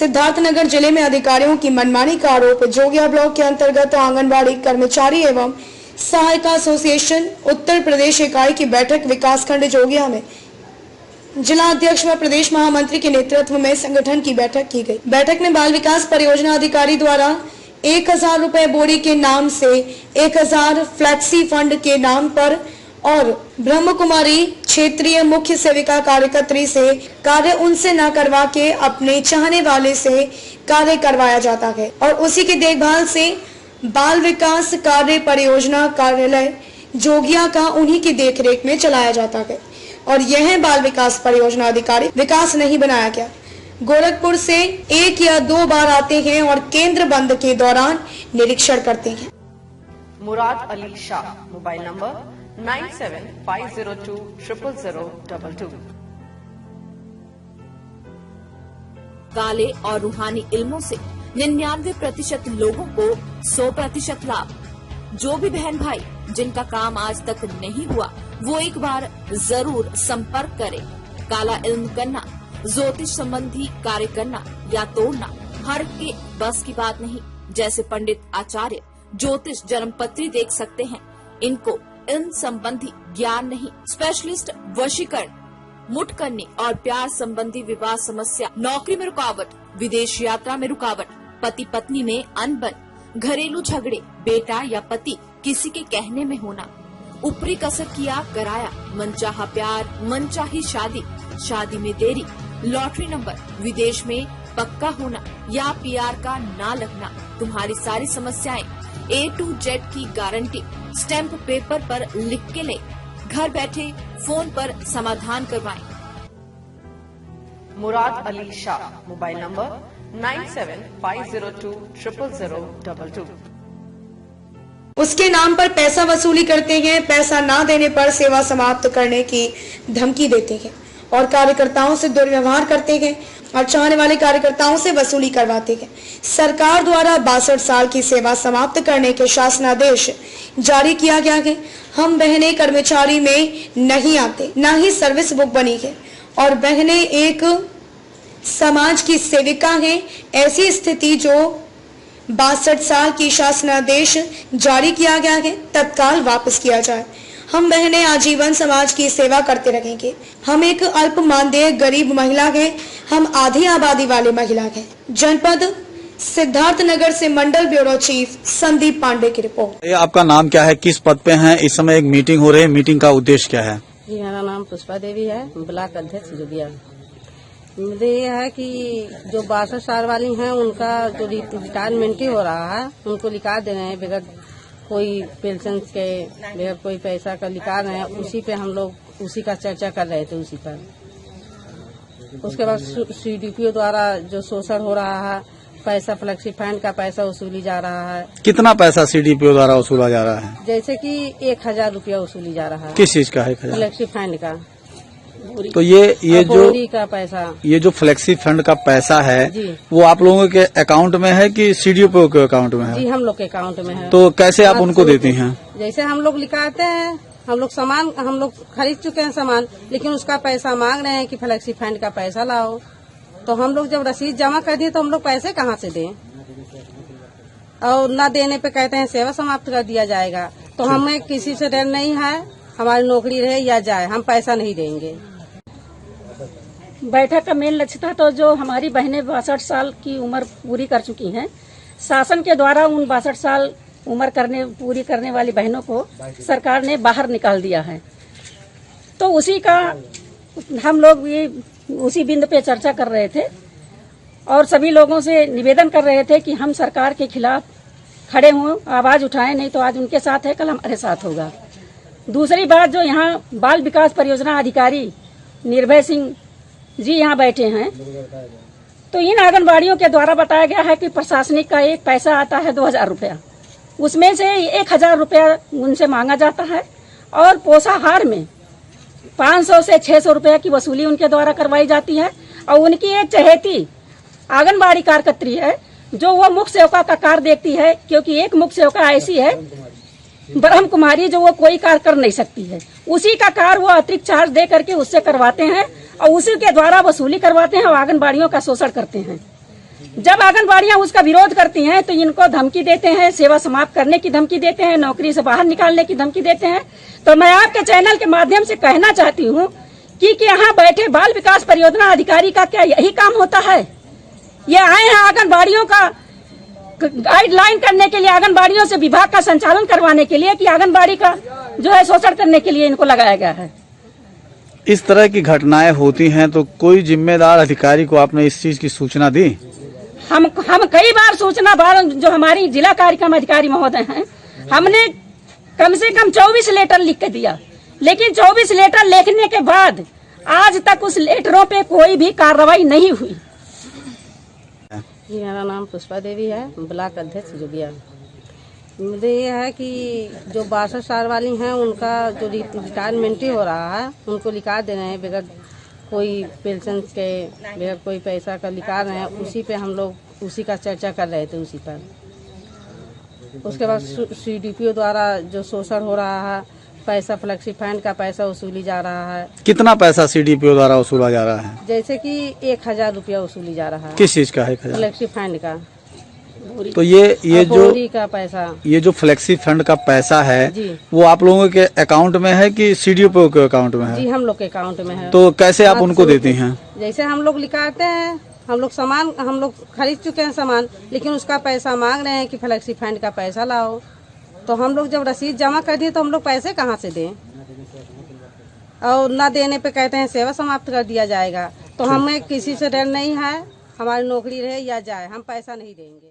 सिद्धार्थनगर जिले में अधिकारियों की मनमानी का आरोप। जोगिया ब्लॉक के अंतर्गत आंगनबाड़ी कर्मचारी एवं सहायिका एसोसिएशन उत्तर प्रदेश इकाई की बैठक विकासखंड जोगिया में जिला अध्यक्ष व प्रदेश महामंत्री के नेतृत्व में संगठन की बैठक की गई। बैठक में बाल विकास परियोजना अधिकारी द्वारा 1000 रुपए बोरी के नाम से 1000 फ्लैक्सी फंड के नाम पर और ब्रह्म कुमारी क्षेत्रीय मुख्य सेविका कार्यकर्त्री से कार्य उनसे न करवा के अपने चाहने वाले से कार्य करवाया जाता है और उसी की देखभाल से बाल विकास कार्य परियोजना कार्यालय जोगिया का उन्हीं की देखरेख में चलाया जाता है और यह बाल विकास परियोजना अधिकारी विकास नहीं बनाया गया। गोरखपुर से 1 या 2 बार आते हैं और केंद्र बंद के दौरान निरीक्षण करते हैं। Murad Ali Shah, mobile number 9750200022। काले और रूहानी इल्मों से 99% लोगों को 100% लाभ। जो भी बहन भाई जिनका काम आज तक नहीं हुआ वो एक बार जरूर संपर्क करें। काला इल्म करना, ज्योतिष संबंधी कार्य करना या तोड़ना हर के बस की बात नहीं। जैसे पंडित आचार्य ज्योतिष जन्मपत्री देख सकते हैं, इनको इल्म संबंधी ज्ञान नहीं। स्पेशलिस्ट वशीकरण, मुठ करने और प्यार संबंधी विवाह समस्या, नौकरी में रुकावट, विदेश यात्रा में रुकावट, पति पत्नी में अनबन, घरेलू झगड़े, बेटा या पति किसी के कहने में होना, ऊपरी कसर किया कराया, मनचाहा प्यार, मनचाही शादी, शादी में देरी, लॉटरी नंबर, विदेश में पक्का होना या पीआर का ना लगना, तुम्हारी सारी समस्याएं A to Z की गारंटी स्टैंप पेपर पर लिख के ले, घर बैठे फोन पर समाधान करवाएं। Murad Ali Shah, mobile number 9750200022। उसके नाम पर पैसा वसूली करते हैं, पैसा ना देने पर सेवा समाप्त करने की धमकी देते हैं और कार्यकर्ताओं से दुर्व्यवहार करते हैं और चाहने वाले कार्यकर्ताओं से वसूली करवाते हैं। सरकार द्वारा 62 साल की सेवा समाप्त करने के शासनादेश जारी किया गया है। हम बहनें कर्मचारी में नहीं आते, न ही सर्विस बुक बनी है और बहनें एक समाज की सेविका हैं। ऐसी स्थिति जो 62 साल की शासनादेश जारी किया गया है तत्काल वापस किया जाए। हम बहनें आजीवन समाज की सेवा करते रहेंगे। हम एक अल्प मानदेय गरीब महिला है, हम आधी आबादी वाले महिला हैं। जनपद सिद्धार्थनगर से मंडल ब्यूरो चीफ संदीप पांडे की रिपोर्ट। आपका नाम क्या है, किस पद पे हैं? इस समय एक मीटिंग हो रही है, मीटिंग का उद्देश्य क्या है? जी, मेरा नाम पुष्पा देवी है, ब्लॉक अध्यक्ष जोगिया। मुझे ये है कि जो 62 साल वाली हैं उनका जो रिटायरमेंट ही हो रहा है, उनको लिखा दे रहे हैं बगैर कोई पेंशन के, बगैर कोई पैसा का लिखा रहे हैं। उसी पे हम लोग उसी का चर्चा कर रहे थे। उसी पर उसके बाद CDPO द्वारा जो शोषण हो रहा है, पैसा फ्लेक्सी फंड का पैसा वसूली जा रहा है। कितना पैसा CDPO द्वारा वसूला जा रहा है? जैसे कि 1000 रुपया वसूली जा रहा है। किस चीज का है? 1000 फ्लेक्सी फंड का। तो ये जो का पैसा, ये जो फ्लेक्सी फंड का पैसा है जी, वो आप लोगों के अकाउंट में है कि CDPO के अकाउंट में है? जी, हम लोग के अकाउंट में है। तो कैसे आप उनको देती हैं? जैसे हम लोग लिखाते हैं, हम लोग खरीद चुके हैं सामान, लेकिन उसका पैसा मांग रहे हैं कि फ्लेक्सी फंड का पैसा लाओ। तो हम लोग जब रसीद जमा कर दिए तो हम लोग पैसे कहाँ से दें? और न देने पे कहते हैं सेवा समाप्त कर दिया जाएगा। तो हमें किसी से डर नहीं है, हमारी नौकरी रहे या जाए, हम पैसा नहीं देंगे। बैठक का मेन लक्ष्य था तो जो हमारी बहनें 62 साल की उम्र पूरी कर चुकी हैं, शासन के द्वारा उन 62 साल उम्र पूरी करने वाली बहनों को सरकार ने बाहर निकाल दिया है। तो उसी का हम लोग ये उसी बिंदु पे चर्चा कर रहे थे और सभी लोगों से निवेदन कर रहे थे कि हम सरकार के खिलाफ खड़े हों, आवाज उठाएं, नहीं तो आज उनके साथ है कल हमारे साथ होगा। दूसरी बात, जो यहाँ बाल विकास परियोजना अधिकारी निर्भय सिंह जी यहाँ बैठे हैं, तो इन आंगनबाड़ियों के द्वारा बताया गया है कि प्रशासनिक का एक पैसा आता है 2000 रुपया, उसमें से 1000 रुपया उनसे मांगा जाता है और पोषाहार में 500 से 600 रुपया की वसूली उनके द्वारा करवाई जाती है। और उनकी एक चहेती आंगनबाड़ी कार्यकर्त्री है जो वो मुख्य सेवका का कार्य देखती है, क्योंकि एक मुख्य सेवका ऐसी है ब्रह्म कुमारी जो वो कोई कार्य कर नहीं सकती है, उसी का कार्य वो अतिरिक्त चार्ज दे करके उससे करवाते हैं और उसी के द्वारा वसूली करवाते हैं और आंगनबाड़ियों का शोषण करते हैं। जब आंगनबाड़ियां उसका विरोध करती हैं तो इनको धमकी देते हैं, सेवा समाप्त करने की धमकी देते हैं, नौकरी से बाहर निकालने की धमकी देते हैं। तो मैं आपके चैनल के माध्यम से कहना चाहती हूँ कि यहाँ बैठे बाल विकास परियोजना अधिकारी का क्या यही काम होता है? ये आए हैं आंगनबाड़ियों का गाइडलाइन करने के लिए, आंगनबाड़ियों से विभाग का संचालन करवाने के लिए, कि आंगनबाड़ी का जो है शोषण करने के लिए इनको लगाया गया है। इस तरह की घटनाएं होती हैं तो कोई जिम्मेदार अधिकारी को आपने इस चीज की सूचना दी? हम कई बार सूचना जो हमारी जिला कार्यक्रम अधिकारी महोदय हैं, हमने कम से कम 24 लेटर लिख के दिया, लेकिन 24 लेटर लिखने के बाद आज तक उस लेटरों पे कोई भी कार्रवाई नहीं हुई। जी, मेरा नाम पुष्पा देवी है, ब्लॉक अध्यक्ष जोगिया। मुझे ये है कि जो 62 साल वाली हैं उनका जो रिटायरमेंट ही हो रहा है, उनको लिखा दे रहे हैं बगैर कोई पेंशन के, बगैर कोई पैसा का लिखा रहे हैं। उसी पे हम लोग उसी का चर्चा कर रहे थे उसी पर। उसके बाद CDPO द्वारा जो शोषण हो रहा है, पैसा फ्लेक्सी फंड का पैसा वसूली जा रहा है। कितना पैसा CDPO द्वारा वसूला जा रहा है? जैसे कि 1000 रुपया वसूली जा रहा है। किस चीज का है? 1000 फ्लेक्सी फंड का। तो ये जो का पैसा, ये जो फ्लेक्सी फंड का पैसा है जी, वो आप लोगों के अकाउंट में है कि CDPO के अकाउंट में है? जी, हम लोग के अकाउंट में है। तो कैसे आप उनको देती हैं? जैसे हम लोग लिखाते हैं, हम लोग खरीद चुके हैं सामान, लेकिन उसका पैसा मांग रहे हैं कि फ्लेक्सी फंड का पैसा लाओ। तो हम लोग जब रसीद जमा कर दिए तो हम लोग पैसे कहाँ से दें? और न देने पे कहते हैं सेवा समाप्त कर दिया जाएगा। तो हमें किसी से डर नहीं है, हमारी नौकरी रहे या जाए, हम पैसा नहीं देंगे।